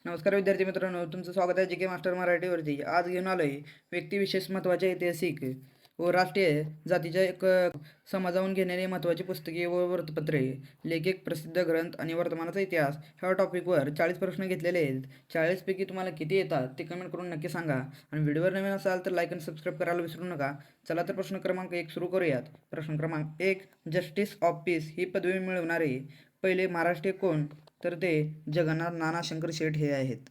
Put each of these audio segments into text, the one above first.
नमस्कार विद्यार्थी मित्रांनो, तुमचं स्वागत आहे जी के मास्टर मराठीवरती. आज घेऊन आलो आहे व्यक्तिविशेष महत्त्वाचे ऐतिहासिक व राष्ट्रीय जातीच्या समाजावून घेणारी महत्त्वाची पुस्तके व वृत्तपत्रे, लेखक, प्रसिद्ध ग्रंथ आणि वर्तमानाचा इतिहास ह्या टॉपिकवर 40 प्रश्न घेतलेले आहेत. 40पैकी तुम्हाला किती येतात ते कमेंट करून नक्की सांगा. आणि व्हिडिओवर नवीन असाल तर लाईक आणि सबस्क्राईब करायला विसरू नका. चला तर प्रश्न क्रमांक 1 सुरू करूयात. प्रश्न क्रमांक 1, जस्टिस ऑफ पीस ही पदवी मिळवणारे पहिले महाराष्ट्रीय कोण? तर ते जगन्नाथ नानाशंकर शेठ हे आहेत.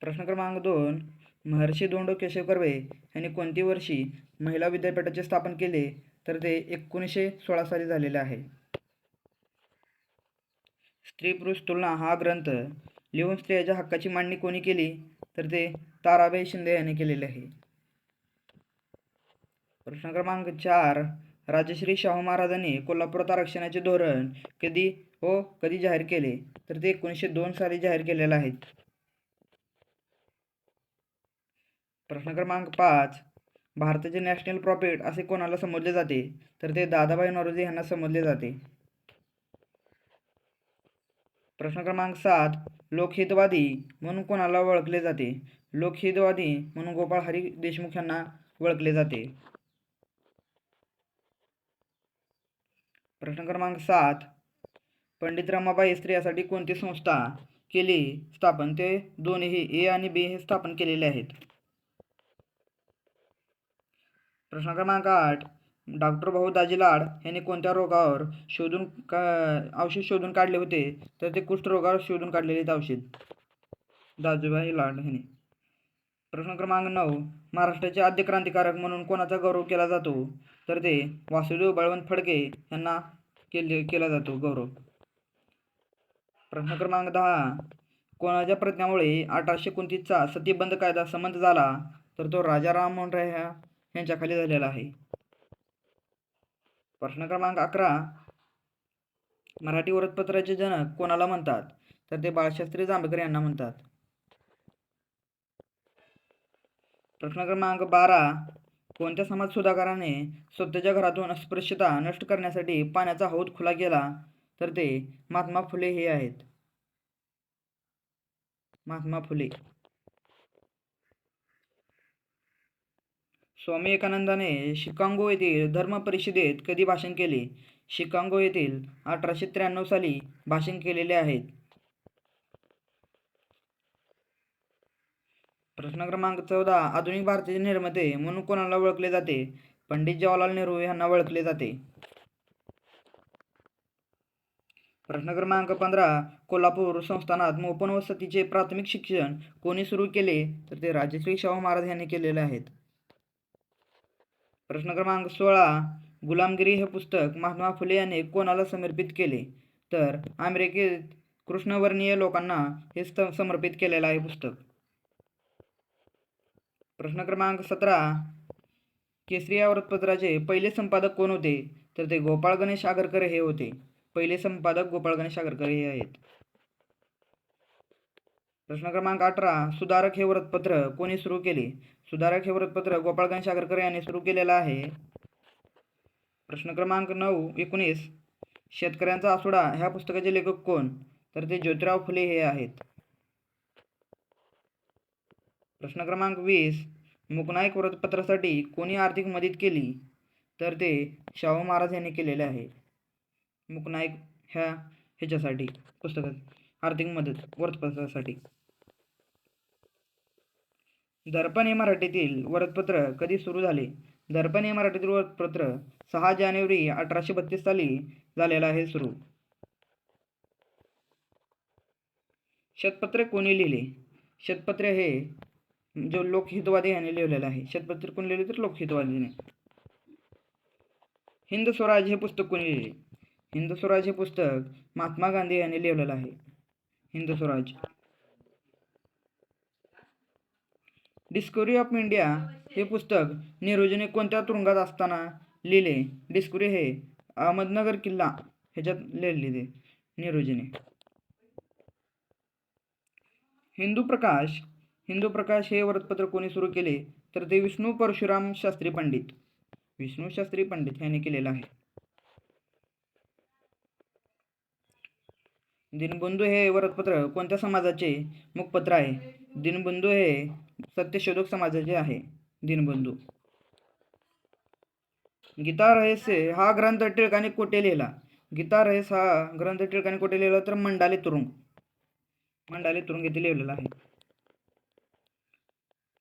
प्रश्न क्रमांक 2, महर्षी धोंडो केशव कर्वे यांनी कोणती वर्षी महिला विद्यापीठाचे स्थापन केले? तर ते 1916 साली झालेले आहे. स्त्री पुरुष तुलना हा ग्रंथ लिहून स्त्रियांच्या हक्काची मांडणी कोणी केली? तर ते ताराबाई शिंदे यांनी केलेले आहे. प्रश्न क्रमांक 4, राजश्री शाहू महाराजांनी कोल्हापुरात आरक्षणाचे धोरण कधी जाहीर केले? तर ते 1902 साली जाहीर केलेले आहे. प्रश्न क्रमांक 5, भारताचे नॅशनल प्रॉफिट असे कोणाला संबोधले जाते? तर ते दादाभाई नौरोजी यांना संबोधले जाते. प्रश्न क्रमांक 7, लोकहितवादी म्हणून कोणाला ओळखले जाते? लोकहितवादी म्हणून गोपाळ हरी देशमुख यांना ओळखले जाते. प्रश्न क्रमांक 7, पंडित रमाबाई स्त्रियांसाठी कोणती संस्था केली स्थापन? ते दोन्ही ए आणि बी हे स्थापन केलेले आहेत. प्रश्न क्रमांक 8, डॉक्टर भाऊ दाजी लाड यांनी कोणत्या रोगावर औषध शोधून काढले होते? तर ते कुष्ठरोगावर शोधून काढलेले औषध दाजीभाई लाड यांनी. प्रश्न क्रमांक 9, महाराष्ट्राचे आद्य क्रांतिकारक म्हणून कोणाचा गौरव केला जातो? तर ते वासुदेव बळवंत फडके यांना केला जातो गौरव. प्रश्न क्रमांक 10, कोणाच्या प्रयत्नामुळे 1829चा सतीबंद कायदा संमत झाला? तर तो राजा राममोहन राय यांच्या खाली झालेला आहे. प्रश्न क्रमांक 11, मराठी वृत्तपत्राचे जनक कोणाला म्हणतात? तर ते बाळशास्त्री जांभेकर यांना म्हणतात. प्रश्न क्रमांक 12, कोणत्या समाजसुधारकाने स्वतःच्या घरातून अस्पृश्यता नष्ट करण्यासाठी पाण्याचा हौद खुला केला? तर ते महात्मा फुले हे आहेत. महात्मा फुले. स्वामी विवेकानंदाने शिकागो येथील धर्म परिषदेत कधी भाषण केले? शिकागो येथील 1893 साली भाषण केलेले आहेत. प्रश्न क्रमांक 14, आधुनिक भारताचे निर्माते म्हणून कोणाला ओळखले जाते? पंडित जवाहरलाल नेहरू यांना ओळखले जाते. प्रश्न क्रमांक 15, कोल्हापूर संस्थानात मोफत व सतीचे प्राथमिक शिक्षण कोणी सुरू केले? तर ते राजश्री शाहू महाराज यांनी केलेले आहेत. प्रश्न क्रमांक 16, गुलामगिरी हे पुस्तक महात्मा फुले यांनी कोणाला समर्पित केले? तर अमेरिकेत कृष्णवर्णीय लोकांना हे समर्पित केलेलं आहे पुस्तक. प्रश्न क्रमांक 17, केसरी या वृत्तपत्राचे पहिले संपादक कोण होते? तर ते गोपाळ गणेश आगरकर हे होते. पहिले संपादक गोपाळ गणेश आगरकर हे आहेत. प्रश्न क्रमांक 18, सुधारक हे वृत्तपत्र कोणी सुरू केले? सुधारक हे वृत्तपत्र गोपाळ गणेश आगरकर यांनी सुरू केलेलं आहे. प्रश्न क्रमांक 19, शेतकऱ्यांचा आसुडा ह्या पुस्तकाचे लेखक कोण? तर ते ज्योतिराव फुले हे आहेत. प्रश्न क्रमांक 20, मूकनायक वृत्तपत्रासाठी कोणी आर्थिक मदत केली? तर ते शाहू महाराज यांनी केलेले आहे. मूकनायक ह्याच्यासाठी पुस्तकात आर्थिक मदत वृत्तपत्रासाठी. दर्पण हे मराठीतील वृत्तपत्र कधी सुरू झाले? दर्पण हे मराठीतील वृत्तपत्र 6 जानेवारी 1832 साली झालेलं आहे सुरू. शतपत्र कोणी लिहिले? शतपत्र हे जो लोकहितवादी यांनी लिहिलेलं आहे. शतपत्र कोणी लिहिले? तर लोकहितवादीने. हिंद स्वराज हे पुस्तक कोणी लिहिले? हिंद स्वराज हे पुस्तक महात्मा गांधी यांनी लिहिलेलं आहे. Hind Swaraj. Discovery of India हे पुस्तक नेहरूजीने कोणत्या तुरुंगात असताना लिहिले? डिस्कवरी हे अहमदनगर किल्ला ह्याच्यात लिहिले नेहरूजीने. हिंदू प्रकाश हे वृत्तपत्र कोणी सुरू केले? तर ते विष्णू परशुराम शास्त्री पंडित यांनी केलेलं आहे. दिनबंधू हे वृत्तपत्र कोणत्या समाजाचे मुखपत्र आहे? दिनबंधू हे सत्यशोधक समाजाचे आहे. दिनबंधू. गीता रहस्य हा ग्रंथ टिळकाने कोठे लिहिला? गीता रहस्य हा ग्रंथ टिळकाने कोठे लिहिला? तर मंडाले तुरुंग. मंडाले तुरुंग येथे लिहिलेला आहे.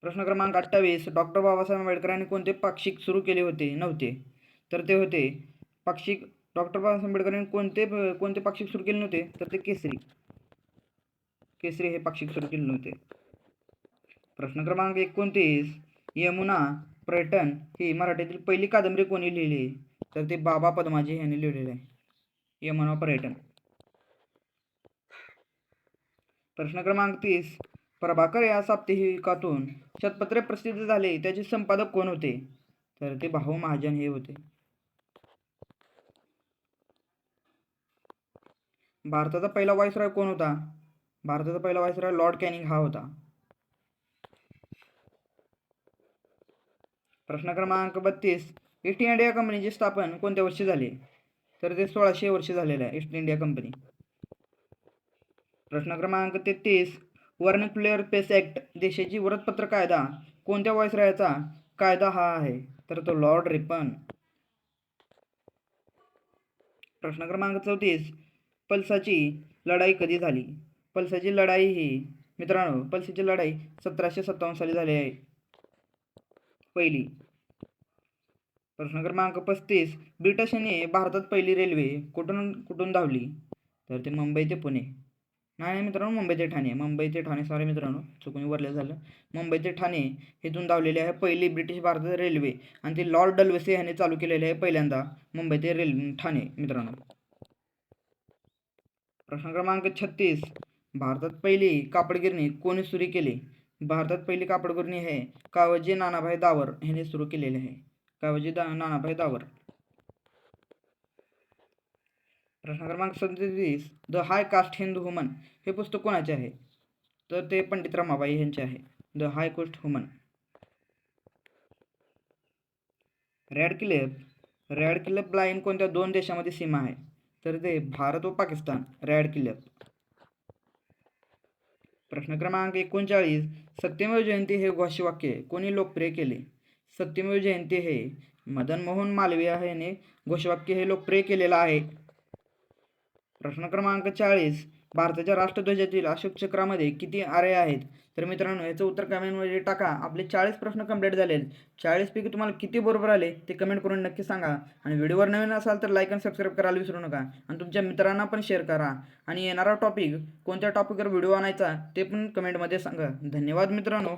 प्रश्न क्रमांक 28. डॉक्टर बाबासाहेब आंबेडकरांनी कोणते पाक्षिक सुरू केले नव्हते? तर ते होते पाक्षिक. डॉक्टर बाबासाहेब आंबेडकरांनी कोणते पाक्षिक सुरू केले नव्हते? तर ते केसरी हे पाक्षिक सुरू केले नव्हते. प्रश्न क्रमांक 29. यमुना पर्यटन ही मराठीतील पहिली कादंबरी कोणी लिहिली? तर ते बाबा पद्माजी यांनी लिहिलेले आहे. यमुना पर्यटन. प्रश्न क्रमांक 30. प्रभाकर या साप्ताहिकातून शतपत्रे प्रसिद्ध झाले त्याचे संपादक कोण होते? तर ते भाऊ महाजन हे होते. भारताचा पहिला व्हाईसरॉय कोण होता? भारताचा पहिला व्हाईसरॉय लॉर्ड कॅनिंग हा होता. प्रश्न क्रमांक 32. ईस्ट इंडिया कंपनीचे स्थापन कोणत्या वर्षी झाले? तर ते 1600 वर्षी झालेले आहे ईस्ट इंडिया कंपनी. प्रश्न क्रमांक 33. वर्नक्युलर पेस ऍक्ट देशाची वृत्तपत्र कायदा कोणत्या व्हाईसरॉयचा कायदा हा आहे? तर तो लॉर्ड रिपन. प्रश्न क्रमांक 34. पल्साची लढाई कधी झाली? पल्साची लढाई ही मित्रांनो पल्साची लढाई 1757 साली झाली आहे पहिली. प्रश्न क्रमांक 35. ब्रिटिशांनी भारतात पहिली रेल्वे कुठून धावली? तर ते मुंबई ते पुणे. नाही मित्रांनो, मुंबई ते ठाणे. मुंबई ते ठाणे. सॉरी मित्रांनो, चुकून वरले झालं. मुंबई ते ठाणे इथून धावलेली आहे पहिली ब्रिटिश भारतात रेल्वे आणि ती लॉर्ड डल्हौसी यांनी चालू केलेली आहे पहिल्यांदा मुंबई ते ठाणे मित्रांनो. प्रश्न क्रमांक 36. भारतात पहिली कापडगिरणी कोणी सुरू केली? भारतात पहिली कापडगिरणी आहे कावजी नानाभाई दावर यांनी सुरू केलेली आहे. कावजी नानाभाई दावर. प्रश्न क्रमांक 37. The high caste Hindu woman हे पुस्तक कोणाचे आहे? तर ते पंडित रमाबाई यांचे आहे. The high caste woman. Radcliffe line कोणत्या दोन देशामध्ये सीमा आहे? तर ते भारत व पाकिस्तान. Red Cliff. प्रश्न क्रमांक 39. सत्यमेव जयंती हे घोषवाक्य कोणी लोकप्रिय केले? सत्यमेव जयंती हे मदन मोहन मालवीय याने घोषवाक्य हे लोकप्रिय केलेलं आहे. प्रश्न क्रमांक 40. भारताच्या राष्ट्रध्वजातील अशोक चक्रामध्ये किती आरे आहेत? तर मित्रांनो याचं उत्तर कमेंटमध्ये टाका. आपले 40 प्रश्न कंप्लीट झाले. 40 पैकी तुम्हाला किती बरोबर आले ते कमेंट करून नक्की सांगा. आणि व्हिडिओवर नवीन असाल तर लाईक आणि सबस्क्राईब करायला विसरू नका. आणि तुमच्या मित्रांना पण शेअर करा. आणि येणारा टॉपिक कोणत्या टॉपिकवर व्हिडिओ आणायचा ते पण कमेंटमध्ये सांगा. धन्यवाद मित्रांनो.